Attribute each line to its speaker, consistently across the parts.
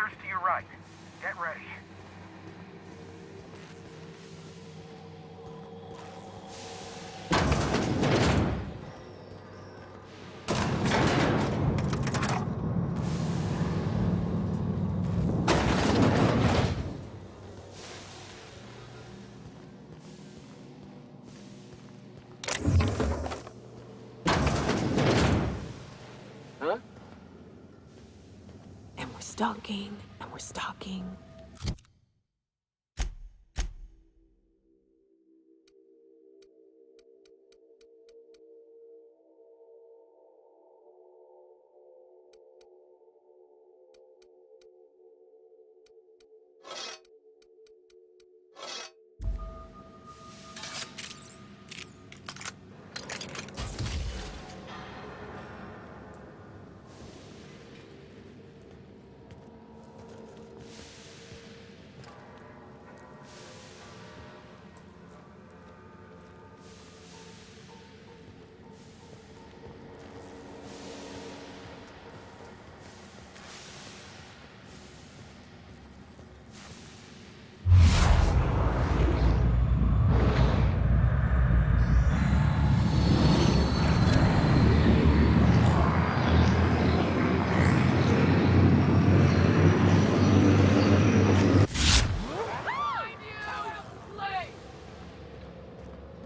Speaker 1: Marauders to your right. Get ready.
Speaker 2: Huh?
Speaker 3: And we're stalking, and we're stalking.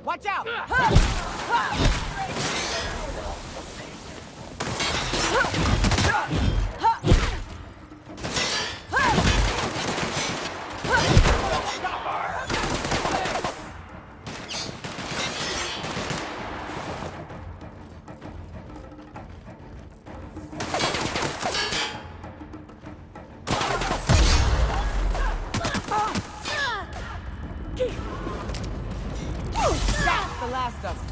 Speaker 4: Watch out! That's the last of them.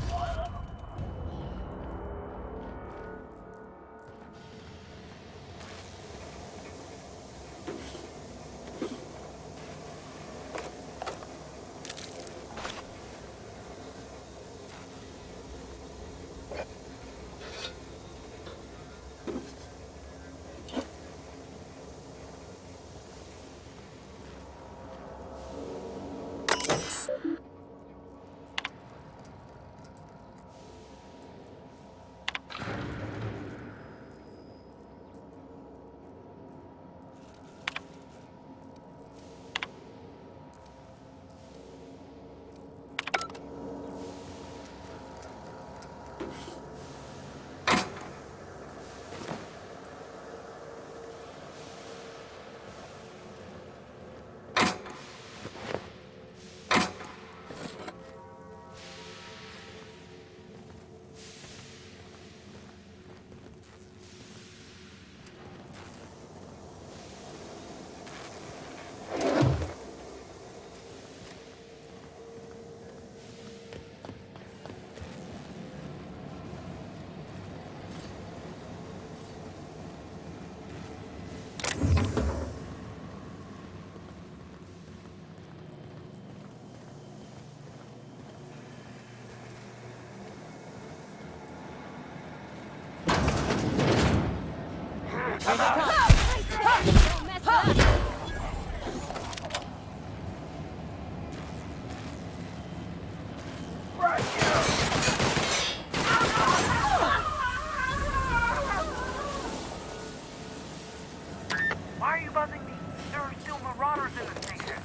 Speaker 1: Why are you buzzing me? There are still Marauders in the station.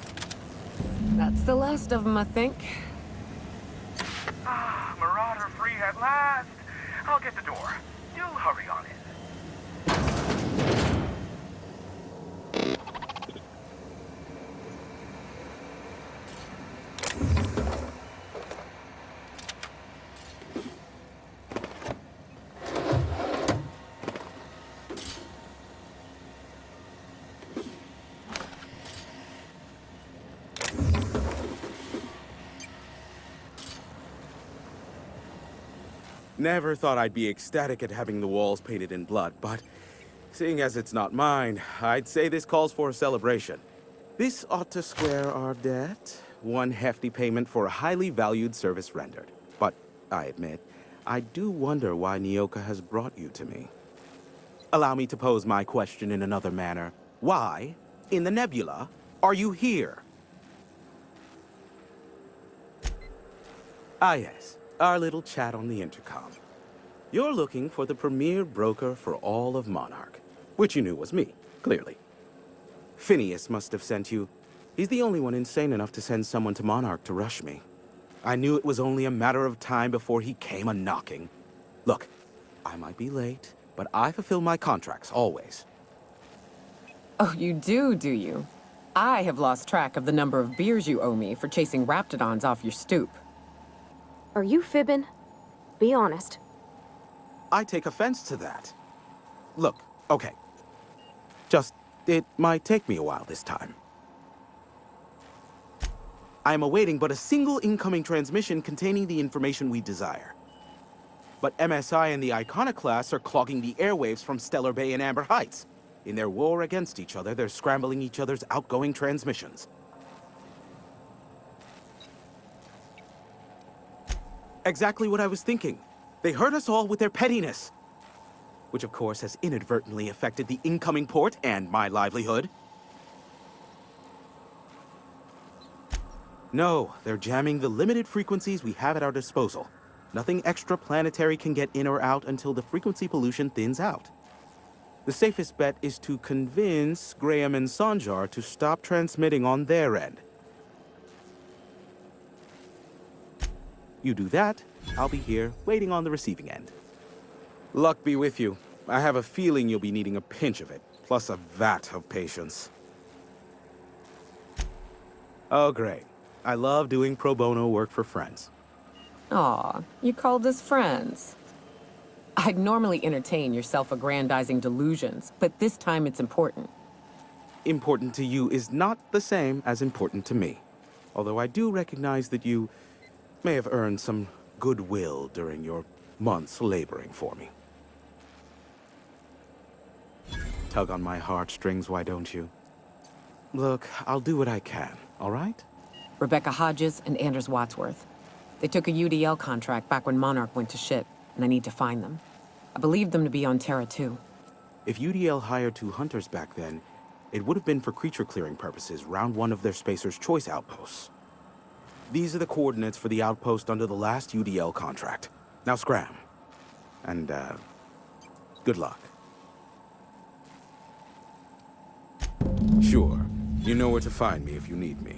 Speaker 3: That's the last of them, I think.
Speaker 1: Ah, Marauder free at last. I'll get the door. Do hurry on in.
Speaker 5: Never thought I'd be ecstatic at having the walls painted in blood, but seeing as it's not mine, I'd say this calls for a celebration. This ought to square our debt. One hefty payment for a highly valued service rendered. But I admit, I do wonder why Nyoka has brought you to me. Allow me to pose my question in another manner. Why, in the nebula, are you here? Ah, yes, our little chat on the intercom. You're looking for the premier broker for all of Monarch, which you knew was me, clearly. Phineas must have sent you. He's the only one insane enough to send someone to Monarch to rush me. I knew it was only a matter of time before he came a-knocking. Look, I might be late, but I fulfill my contracts, always.
Speaker 3: Oh, you do you? I have lost track of the number of beers you owe me for chasing raptidons off your stoop.
Speaker 2: Are you fibbing? Be honest.
Speaker 5: I take offense to that. Look, okay. It might take me a while this time. I am awaiting but a single incoming transmission containing the information we desire. But MSI and the Iconoclasts are clogging the airwaves from Stellar Bay and Amber Heights. In their war against each other, they're scrambling each other's outgoing transmissions. Exactly what I was thinking. They hurt us all with their pettiness. Which of course has inadvertently affected the incoming port and my livelihood. No, they're jamming the limited frequencies we have at our disposal. Nothing extraplanetary can get in or out until the frequency pollution thins out. The safest bet is to convince Graham and Sanjar to stop transmitting on their end. You do that, I'll be here, waiting on the receiving end. Luck be with you. I have a feeling you'll be needing a pinch of it, plus a vat of patience. Oh, great. I love doing pro bono work for friends.
Speaker 3: Aw, you called us friends. I'd normally entertain your self-aggrandizing delusions, but this time it's important.
Speaker 5: Important to you is not the same as important to me. Although I do recognize that you may have earned some goodwill during your months laboring for me. Tug on my heartstrings, why don't you? Look, I'll do what I can, all right?
Speaker 3: Rebecca Hodges and Anders Wadsworth. They took a UDL contract back when Monarch went to shit, and I need to find them. I believe them to be on Terra too.
Speaker 5: If UDL hired 2 hunters back then, it would have been for creature clearing purposes, round 1 of their Spacer's Choice outposts. These are the coordinates for the outpost under the last UDL contract. Now scram. And, good luck. Sure. You know where to find me if you need me.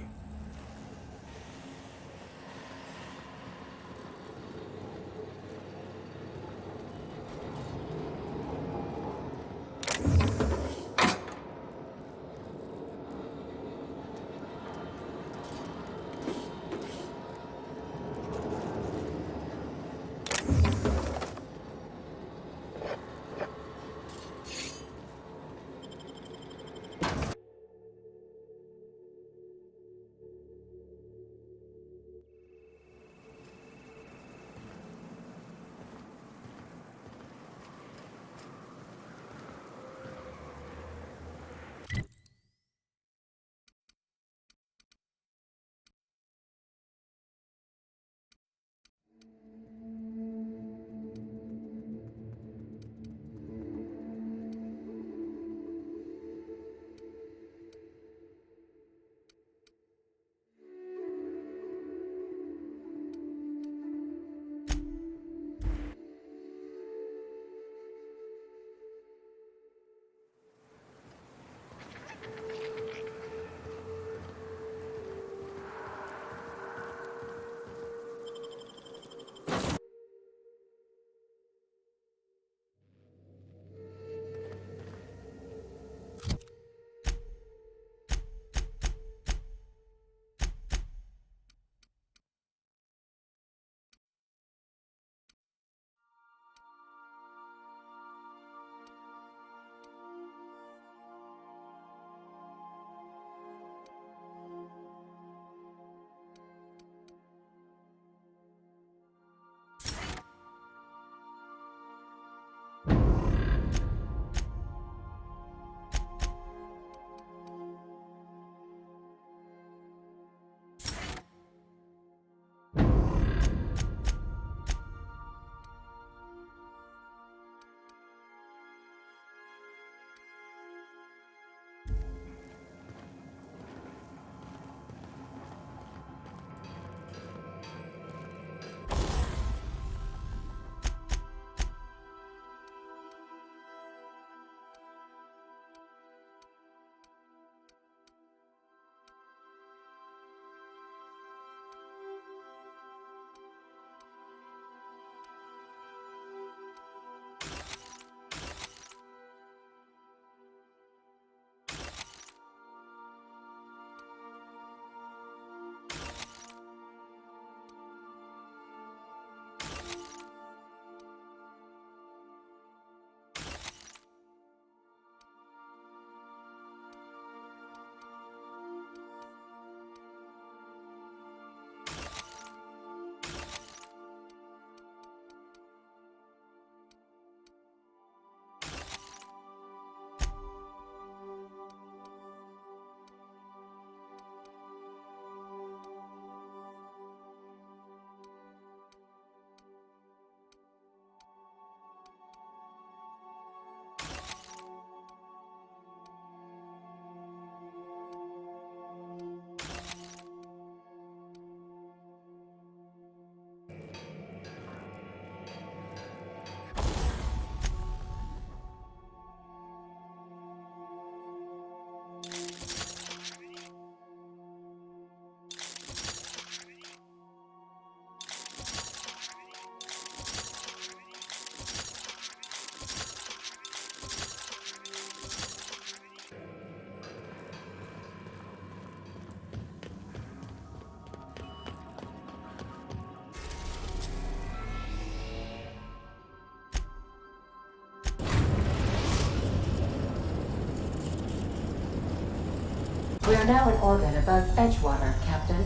Speaker 6: We are now in orbit above Edgewater, Captain.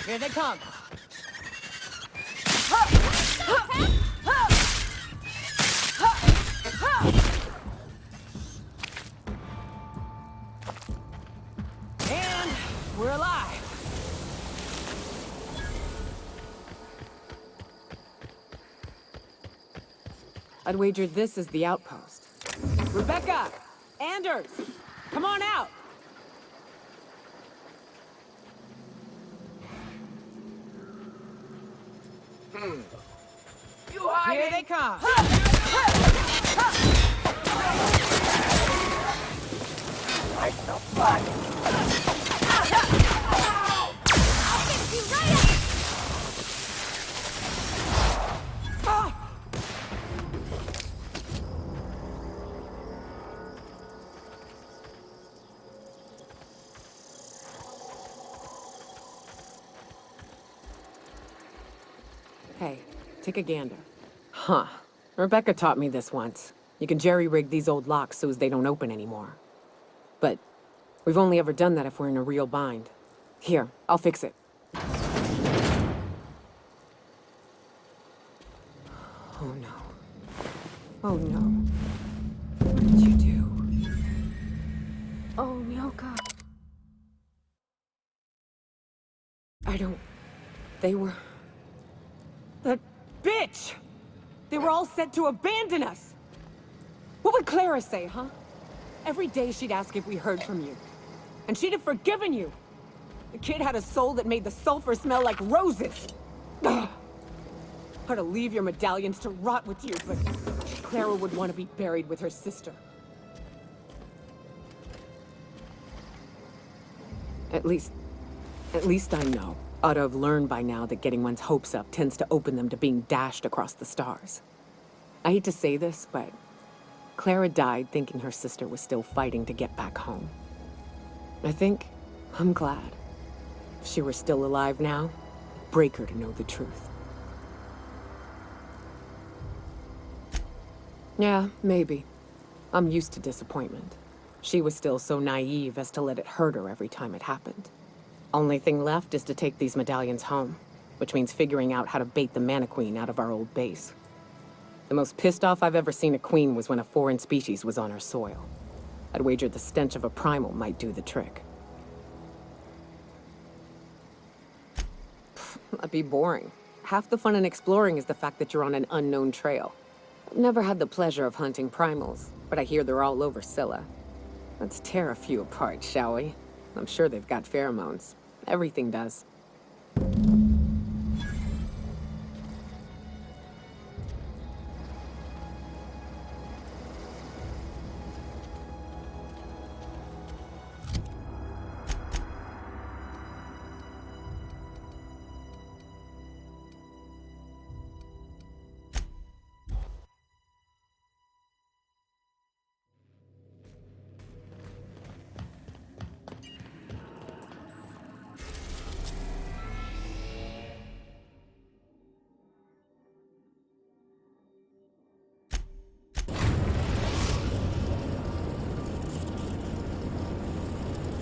Speaker 4: Here they come. And we're alive.
Speaker 3: I'd wager this is the outpost.
Speaker 4: Rebecca! Anders! Come on out!
Speaker 1: You hiding?
Speaker 4: Here they come.
Speaker 1: Like the fuck?
Speaker 3: Hey, take a gander. Huh. Rebecca taught me this once. You can jerry-rig these old locks so as they don't open anymore. But we've only ever done that if we're in a real bind. Here, I'll fix it. Oh no. Oh no. What did you do?
Speaker 2: Oh, Nyoka.
Speaker 3: I don't... They were...
Speaker 4: That bitch! They were all set to abandon us! What would Clara say, huh? Every day she'd ask if we heard from you. And she'd have forgiven you. The kid had a soul that made the sulfur smell like roses. Ugh. Or to leave your medallions to rot with you, but Clara would want to be buried with her sister.
Speaker 3: At least I know. Ought to have learned by now that getting one's hopes up tends to open them to being dashed across the stars. I hate to say this, but Clara died thinking her sister was still fighting to get back home. I'm glad. If she were still alive now, it'd break her to know the truth. Yeah, maybe. I'm used to disappointment. She was still so naive as to let it hurt her every time it happened. Only thing left is to take these medallions home, which means figuring out how to bait the Mana Queen out of our old base. The most pissed off I've ever seen a queen was when a foreign species was on her soil. I'd wager the stench of a primal might do the trick. That'd be boring. Half the fun in exploring is the fact that you're on an unknown trail. I've never had the pleasure of hunting primals, but I hear they're all over Scylla. Let's tear a few apart, shall we? I'm sure they've got pheromones. Everything does.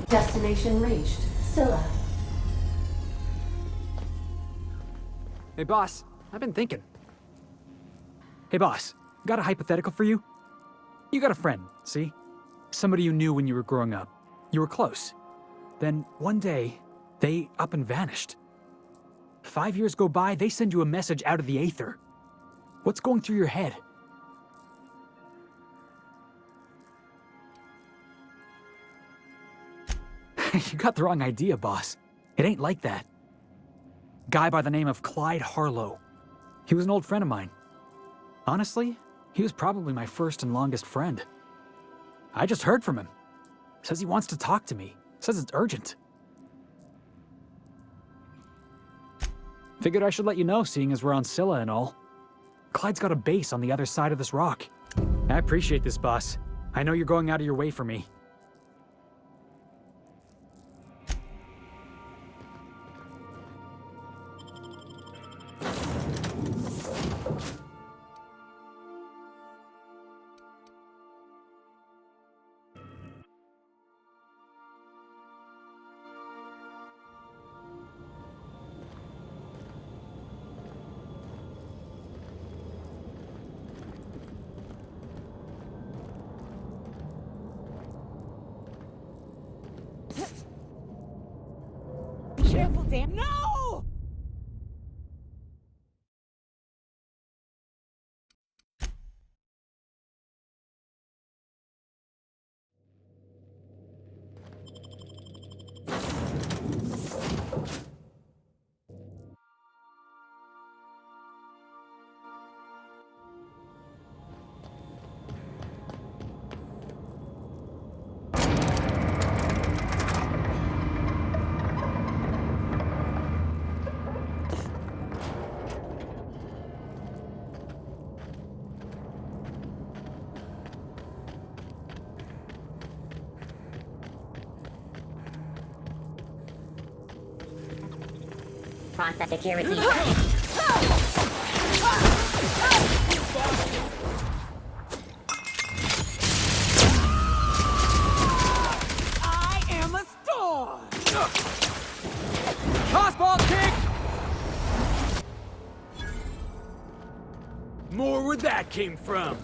Speaker 6: Destination reached. Scylla.
Speaker 7: Hey, boss. I've been thinking. Hey, boss. Got a hypothetical for you? You got a friend, see? Somebody you knew when you were growing up. You were close. Then, one day, they up and vanished. 5 years go by, they send you a message out of the aether. What's going through your head? You got the wrong idea, boss. It ain't like that. Guy by the name of Clyde Harlow. He was an old friend of mine. Honestly, he was probably my first and longest friend. I just heard from him. Says he wants to talk to me. Says it's urgent. Figured I should let you know, seeing as we're on Scylla and all. Clyde's got a base on the other side of this rock. I appreciate this, boss. I know you're going out of your way for me.
Speaker 4: Careful, damn. No!
Speaker 6: Process security.
Speaker 4: I am a storm!
Speaker 7: Tossball kick! More where that came from.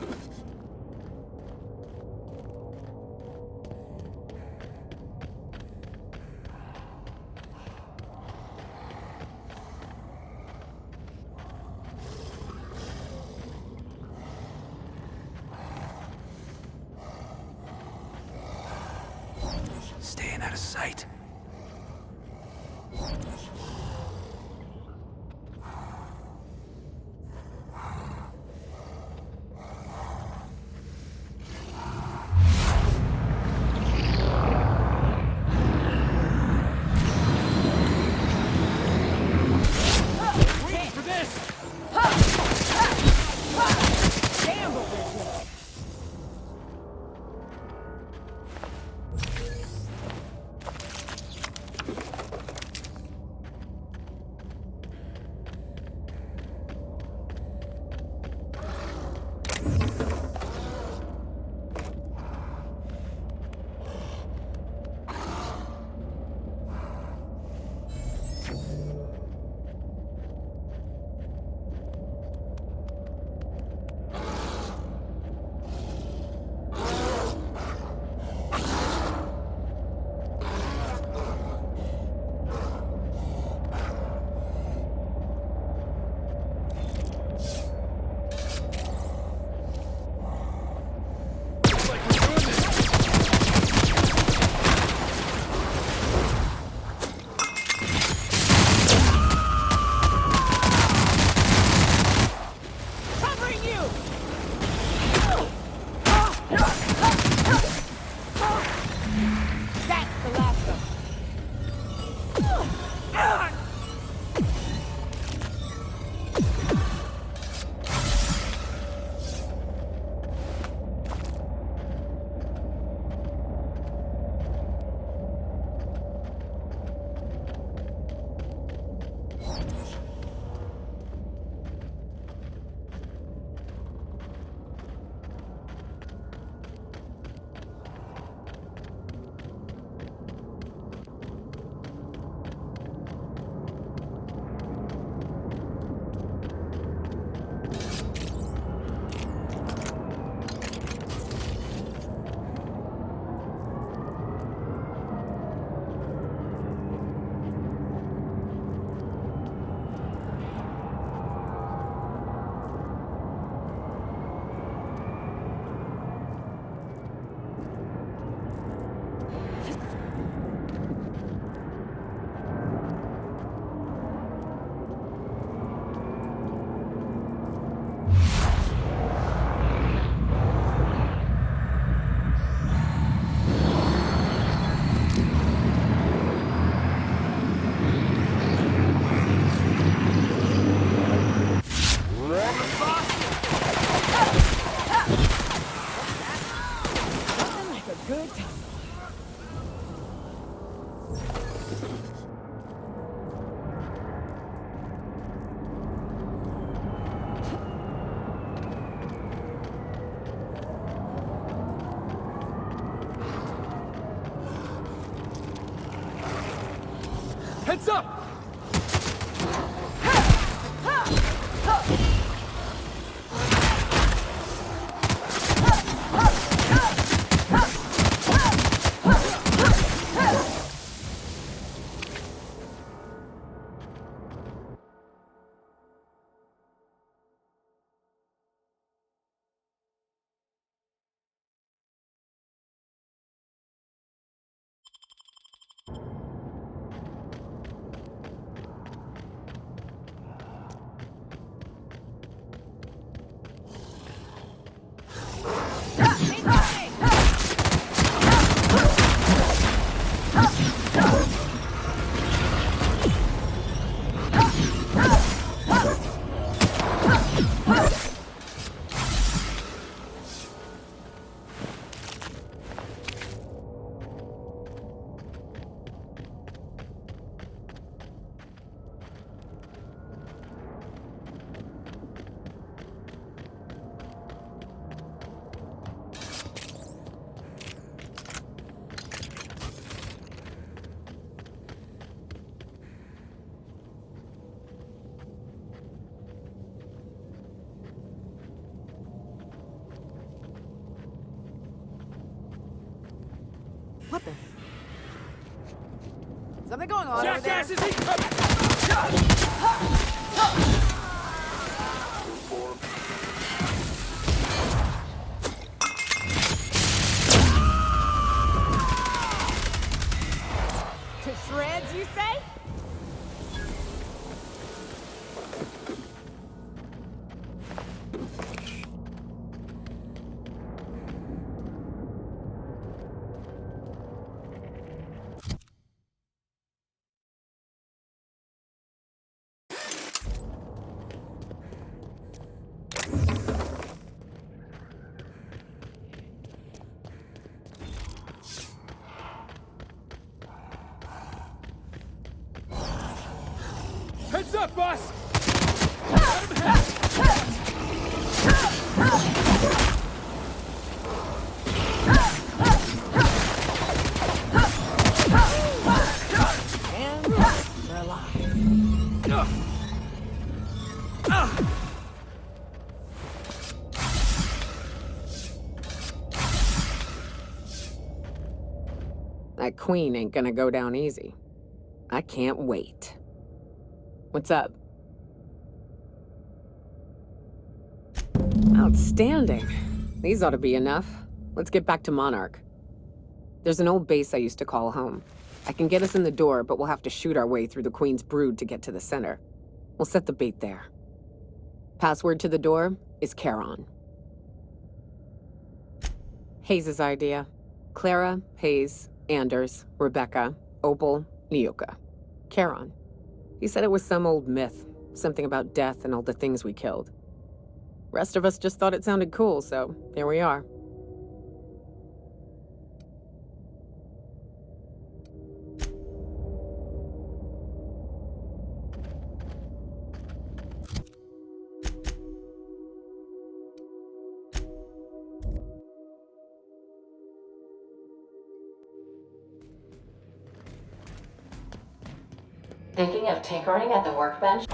Speaker 7: Staying out of sight. Waiting for this!
Speaker 4: Damn, but we're good.
Speaker 7: Heads up!
Speaker 2: What the? Something going on over there?
Speaker 7: Jackass is incoming!
Speaker 4: To shreds, you say?
Speaker 7: Heads up, boss!
Speaker 4: And they're alive.
Speaker 3: That queen ain't gonna go down easy. I can't wait. What's up? Outstanding. These ought to be enough. Let's get back to Monarch. There's an old base I used to call home. I can get us in the door, but we'll have to shoot our way through the Queen's brood to get to the center. We'll set the bait there. Password to the door is Charon. Hayes' idea. Clara, Hayes, Anders, Rebecca, Opal, Nyoka. Charon. He said it was some old myth, something about death and all the things we killed. Rest of us just thought it sounded cool, so here we are.
Speaker 8: Thinking of tinkering at the workbench?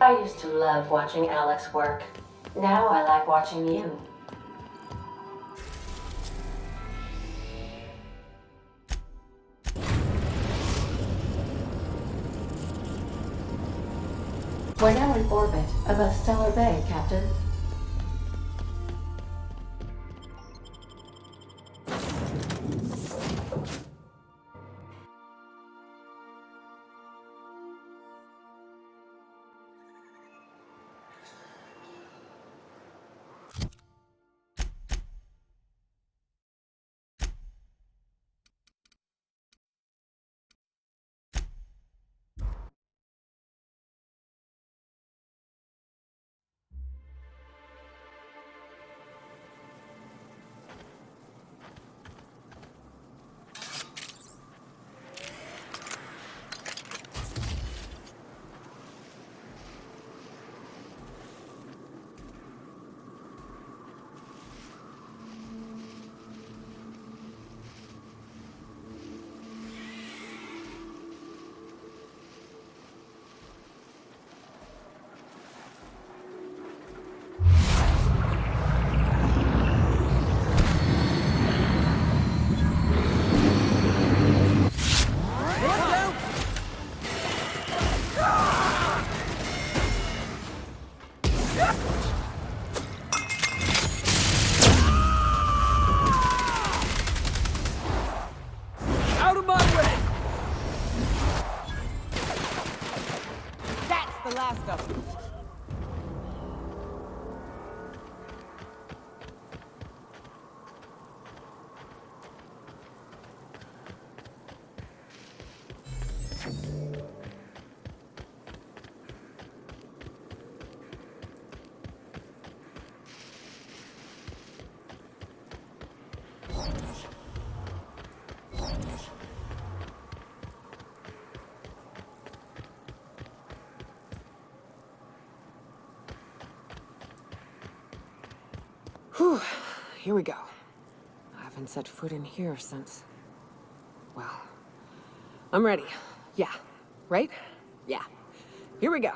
Speaker 8: I used to love watching Alex work. Now I like watching you. We're now in orbit above Stellar Bay, Captain.
Speaker 4: Out of my way! That's the last of them.
Speaker 3: Whew. Here we go. I haven't set foot in here since... Well... I'm ready. Yeah. Right? Yeah. Here we go.